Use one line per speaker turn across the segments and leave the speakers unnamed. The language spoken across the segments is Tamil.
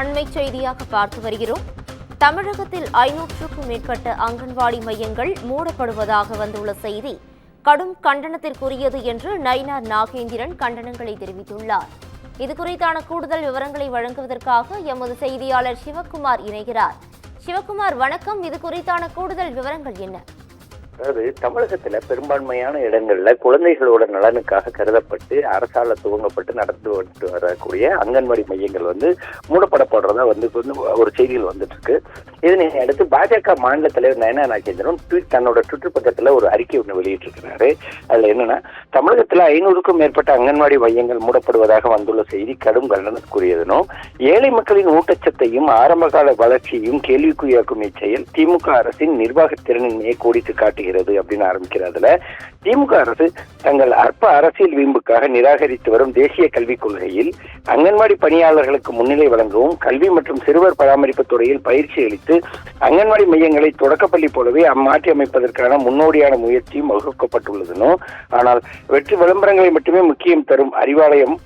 அண்மைச் செய்தியாக பார்த்து வருகிறோம். தமிழகத்தில் 500க்கும் மேற்பட்ட அங்கன்வாடி மையங்கள் மூடப்படுவதாக வந்துள்ள செய்தி கடும் கண்டனத்திற்குரியது என்று நயினார் நாகேந்திரன் கண்டனங்களை தெரிவித்துள்ளார். இதுகுறித்தான கூடுதல் விவரங்களை வழங்குவதற்காக எமது செய்தியாளர் சிவக்குமார் இணைகிறார். சிவக்குமார், வணக்கம். இது குறித்தான கூடுதல் விவரங்கள் என்ன?
அதாவது தமிழகத்துல பெரும்பான்மையான இடங்கள்ல குழந்தைகளோட நலனுக்காக கருதப்பட்டு அரசால துவங்கப்பட்டு நடந்து வரக்கூடிய அங்கன்வாடி மையங்கள் மூடப்படப்படுறதா ஒரு செய்திகள் வந்துட்டு இருக்கு. இதனை அடுத்து பாஜக மாநில தலைவர் நயினார் நாகேந்திரன் தன்னோட ட்விட்டர் பக்கத்துல ஒரு அறிக்கை ஒன்று வெளியிட்டிருக்கிறாரு. அதுல என்னன்னா, தமிழகத்துல 500க்கும் மேற்பட்ட அங்கன்வாடி மையங்கள் மூடப்படுவதாக வந்துள்ள செய்தி கடும் கண்டனத்துக்குரியதுனும், ஏழை மக்களின் ஊட்டச்சத்தையும் ஆரம்பகால வளர்ச்சியையும் கேள்விக்குறியாக்கும் இச்செயல் திமுக அரசின் நிர்வாக திறனின்மையை கோடிட்டு காட்டி அப்படின்னு ஆரம்பிக்கிறதுல, திமுக அரசு தங்கள் அற்ப அரசியல் வீம்புக்காக நிராகரித்து வரும் தேசிய கல்விக் கொள்கையில் அங்கன்வாடி பணியாளர்களுக்கு முன்னிலை வழங்கவும் கல்வி மற்றும் சிறுவர் பராமரிப்பு துறையில் பயிற்சி அளித்து அங்கன்வாடி மையங்களை தொடக்கப்பள்ளி போலவே மாற்றி அமைப்பதற்கான முன்னோடியான முயற்சியும் வகுக்கப்பட்டுள்ளதுனும், ஆனால் வெற்றி விளம்பரங்களை மட்டுமே முக்கியம் தரும் அறிவாலயம்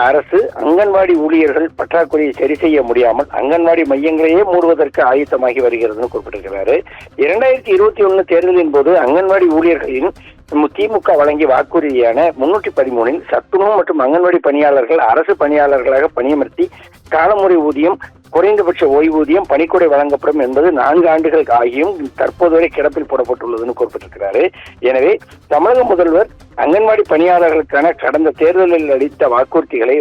அரசு அங்கன்வாடி ஊழியர்கள் பற்றாக்குறையை சரி செய்ய முடியாமல் அங்கன்வாடி மையங்களையே மூடுவதற்கு ஆயத்தமாகி வருகிறதுன்னு குறிப்பிட்டிருக்கிறாரு. 2021 தேர்தலின் போது அங்கன்வாடி ஊழியர்களின் திமுக வழங்கிய வாக்குறுதியான 313 சத்துணவு மற்றும் அங்கன்வாடி பணியாளர்கள் அரசு பணியாளர்களாக பணியமர்த்தி காலமுறை ஊதியம், குறைந்தபட்ச ஓய்வூதியம், பணிக்கூடை வழங்கப்படும் என்பது 4 ஆண்டுகள் ஆகியும் தற்போது வரை கிடப்பில் போடப்பட்டுள்ளதுன்னு குறிப்பிட்டிருக்கிறாரு. எனவே தமிழக முதல்வர் அங்கன்வாடி பணியாளர்களுக்கான கடந்த தேர்தலில் அளித்த வாக்குறுதிகளை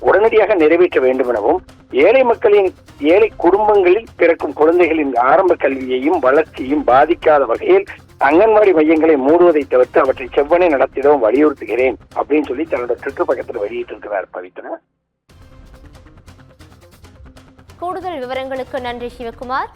உடனடியாக நிறைவேற்ற வேண்டும் எனவும், ஏழை குடும்பங்களில் பிறக்கும் குழந்தைகளின் ஆரம்ப கல்வியையும் வளர்ச்சியையும் பாதிக்காத வகையில் அங்கன்வாடி மையங்களை மூடுவதை தவிர்த்து அவற்றை செவ்வனே நடத்திடவும் வலியுறுத்துகிறேன் அப்படின்னு சொல்லி தன்னோட ட்விட்டர் பக்கத்தில் வெளியிட்டிருக்கிறார். பவித்ரா,
கூடுதல் விவரங்களுக்கு நன்றி சிவக்குமார்.